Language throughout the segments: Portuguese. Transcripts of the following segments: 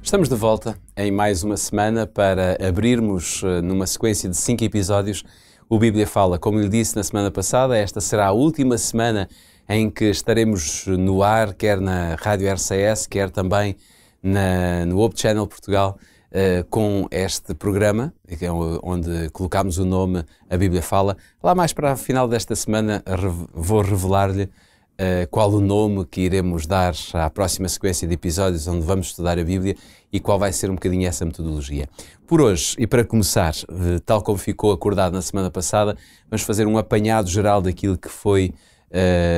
Estamos de volta em mais uma semana para abrirmos numa sequência de 5 episódios o Bíblia Fala. Como lhe disse na semana passada, esta será a última semana em que estaremos no ar, quer na Rádio RCS, quer também no Hope Channel Portugal, com este programa, onde colocámos o nome A Bíblia Fala. Lá mais para o final desta semana vou revelar-lhe qual o nome que iremos dar à próxima sequência de episódios onde vamos estudar a Bíblia e qual vai ser um bocadinho essa metodologia. Por hoje, e para começar, tal como ficou acordado na semana passada, vamos fazer um apanhado geral daquilo que foi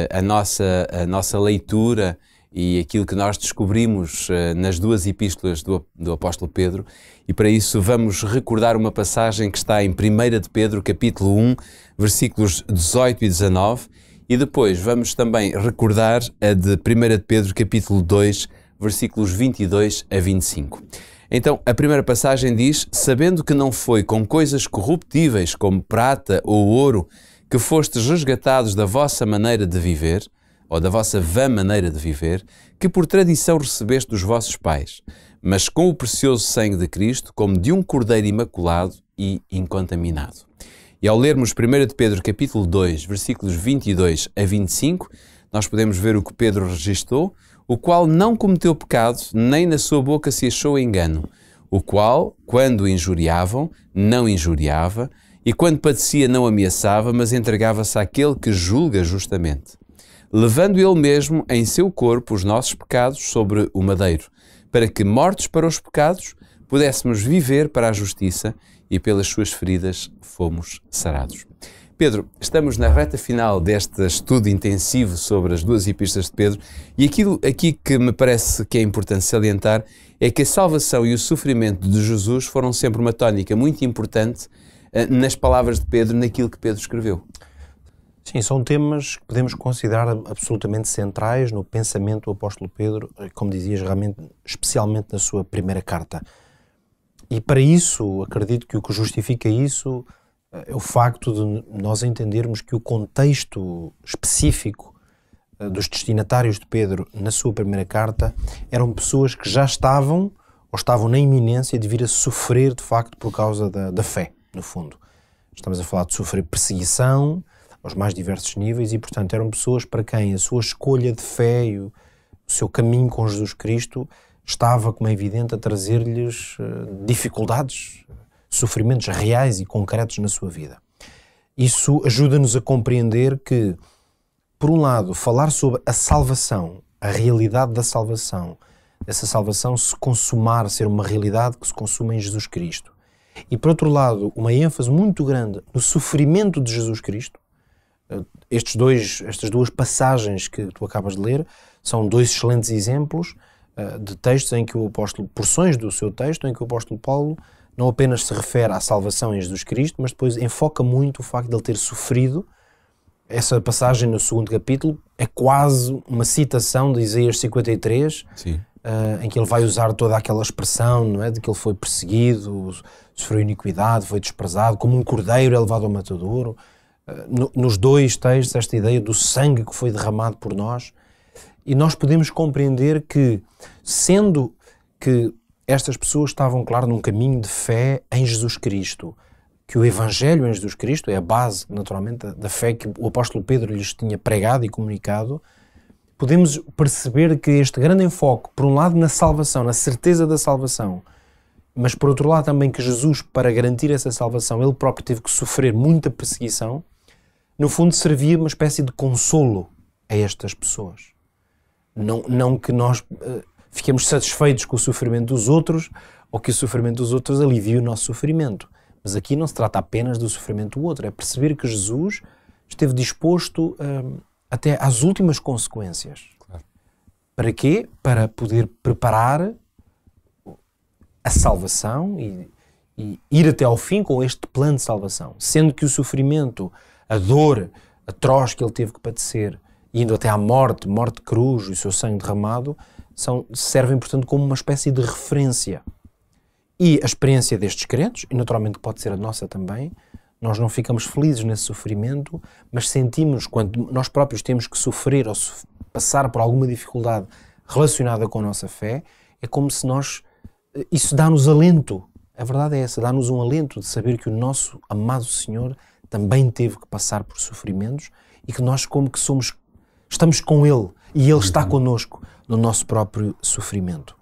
a nossa leitura e aquilo que nós descobrimos nas duas epístolas do apóstolo Pedro, e para isso vamos recordar uma passagem que está em 1 de Pedro, capítulo 1, versículos 18 e 19, e depois vamos também recordar a de 1 de Pedro, capítulo 2, versículos 22 a 25. Então, a primeira passagem diz: sabendo que não foi com coisas corruptíveis como prata ou ouro que fostes resgatados da vossa maneira de viver, ou da vossa vã maneira de viver, que por tradição recebeste dos vossos pais, mas com o precioso sangue de Cristo, como de um cordeiro imaculado e incontaminado. E ao lermos 1 de Pedro, capítulo 2, versículos 22 a 25, nós podemos ver o que Pedro registou: o qual não cometeu pecado, nem na sua boca se achou engano, o qual, quando injuriavam, não injuriava, e quando padecia não ameaçava, mas entregava-se àquele que julga justamente, levando ele mesmo em seu corpo os nossos pecados sobre o madeiro, para que, mortos para os pecados, pudéssemos viver para a justiça, e pelas suas feridas fomos sarados. Pedro, estamos na reta final deste estudo intensivo sobre as duas epístolas de Pedro, e aquilo aqui que me parece que é importante salientar é que a salvação e o sofrimento de Jesus foram sempre uma tónica muito importante nas palavras de Pedro, naquilo que Pedro escreveu. Sim, são temas que podemos considerar absolutamente centrais no pensamento do apóstolo Pedro, como dizias, realmente, especialmente na sua primeira carta. E para isso, acredito que o que justifica isso é o facto de nós entendermos que o contexto específico dos destinatários de Pedro na sua primeira carta eram pessoas que já estavam ou estavam na iminência de vir a sofrer de facto por causa da fé, no fundo. Estamos a falar de sofrer perseguição aos mais diversos níveis e, portanto, eram pessoas para quem a sua escolha de fé e o seu caminho com Jesus Cristo estava, como é evidente, a trazer-lhes dificuldades, sofrimentos reais e concretos na sua vida. Isso ajuda-nos a compreender que, por um lado, falar sobre a salvação, a realidade da salvação, essa salvação se consumar, ser uma realidade que se consuma em Jesus Cristo. E, por outro lado, uma ênfase muito grande no sofrimento de Jesus Cristo. Estas duas passagens que tu acabas de ler são dois excelentes exemplos de textos em que o apóstolo, porções do seu texto, em que o apóstolo Paulo não apenas se refere à salvação em Jesus Cristo, mas depois enfoca muito o facto de ele ter sofrido. Essa passagem no segundo capítulo é quase uma citação de Isaías 53, em que ele vai usar toda aquela expressão, não é, de que ele foi perseguido, sofreu iniquidade, foi desprezado, como um cordeiro é levado ao matadouro. Nos dois textos, esta ideia do sangue que foi derramado por nós. E nós podemos compreender que, sendo que estas pessoas estavam, claro, num caminho de fé em Jesus Cristo, que o Evangelho em Jesus Cristo é a base, naturalmente, da fé que o apóstolo Pedro lhes tinha pregado e comunicado, podemos perceber que este grande enfoque, por um lado na salvação, na certeza da salvação, mas por outro lado também que Jesus, para garantir essa salvação, ele próprio teve que sofrer muita perseguição, no fundo servia uma espécie de consolo a estas pessoas. Não que nós fiquemos satisfeitos com o sofrimento dos outros ou que o sofrimento dos outros alivie o nosso sofrimento. Mas aqui não se trata apenas do sofrimento do outro, é perceber que Jesus esteve disposto até às últimas consequências. Claro. Para quê? Para poder preparar a salvação e ir até ao fim com este plano de salvação. Sendo que o sofrimento, a dor atroz que ele teve que padecer, indo até à morte de cruz e o seu sangue derramado, servem, portanto, como uma espécie de referência. E a experiência destes crentes, e naturalmente pode ser a nossa também, nós não ficamos felizes nesse sofrimento, mas sentimos, quando nós próprios temos que sofrer ou passar por alguma dificuldade relacionada com a nossa fé, é como se nós isso dá-nos alento. A verdade é essa, dá-nos um alento de saber que o nosso amado Senhor também teve que passar por sofrimentos e que nós como que estamos com Ele e Ele está connosco no nosso próprio sofrimento.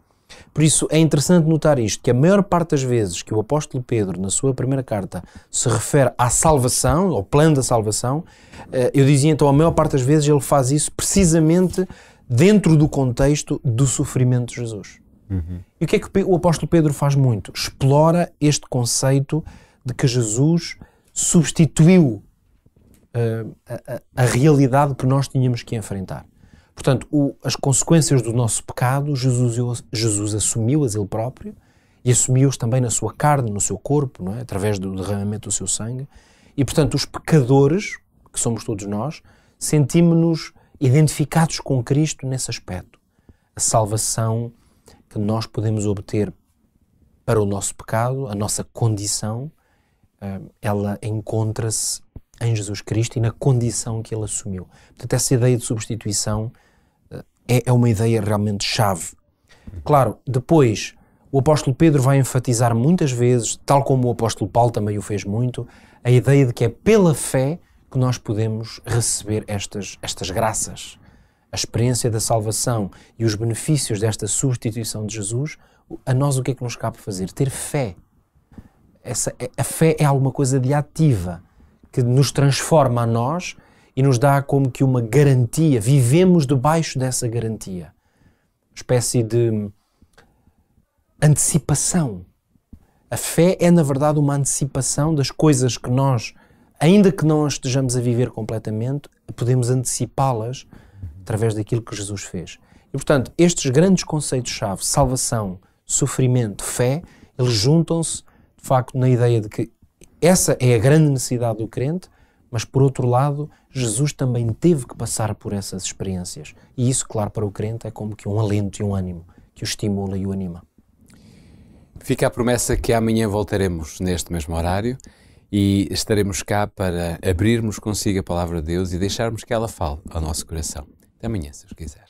Por isso é interessante notar isto, que a maior parte das vezes que o apóstolo Pedro, na sua primeira carta, se refere à salvação, ao plano da salvação, eu dizia então, a maior parte das vezes ele faz isso precisamente dentro do contexto do sofrimento de Jesus. E o que é que o apóstolo Pedro faz muito? Explora este conceito de que Jesus substituiu a realidade que nós tínhamos que enfrentar. Portanto, as consequências do nosso pecado, Jesus assumiu-as ele próprio e assumiu-as também na sua carne, no seu corpo, não é? Através do derramamento do seu sangue. E, portanto, os pecadores, que somos todos nós, sentimos-nos identificados com Cristo nesse aspecto. A salvação que nós podemos obter para o nosso pecado, a nossa condição, ela encontra-se em Jesus Cristo e na condição que ele assumiu. Portanto, essa ideia de substituição é uma ideia realmente chave. Claro, depois o apóstolo Pedro vai enfatizar muitas vezes, tal como o apóstolo Paulo também o fez muito, a ideia de que é pela fé que nós podemos receber estas graças. A experiência da salvação e os benefícios desta substituição de Jesus, a nós o que é que nos cabe fazer? Ter fé. A fé é alguma coisa de ativa, que nos transforma a nós e nos dá como que uma garantia, vivemos debaixo dessa garantia. Espécie de antecipação. A fé é, na verdade, uma antecipação das coisas que nós, ainda que não as estejamos a viver completamente, podemos antecipá-las através daquilo que Jesus fez. E, portanto, estes grandes conceitos-chave, salvação, sofrimento, fé, eles juntam-se, de facto, na ideia de que essa é a grande necessidade do crente, mas, por outro lado, Jesus também teve que passar por essas experiências. E isso, claro, para o crente é como que um alento e um ânimo que o estimula e o anima. Fica a promessa que amanhã voltaremos neste mesmo horário e estaremos cá para abrirmos consigo a Palavra de Deus e deixarmos que ela fale ao nosso coração. Até amanhã, se Deus quiser.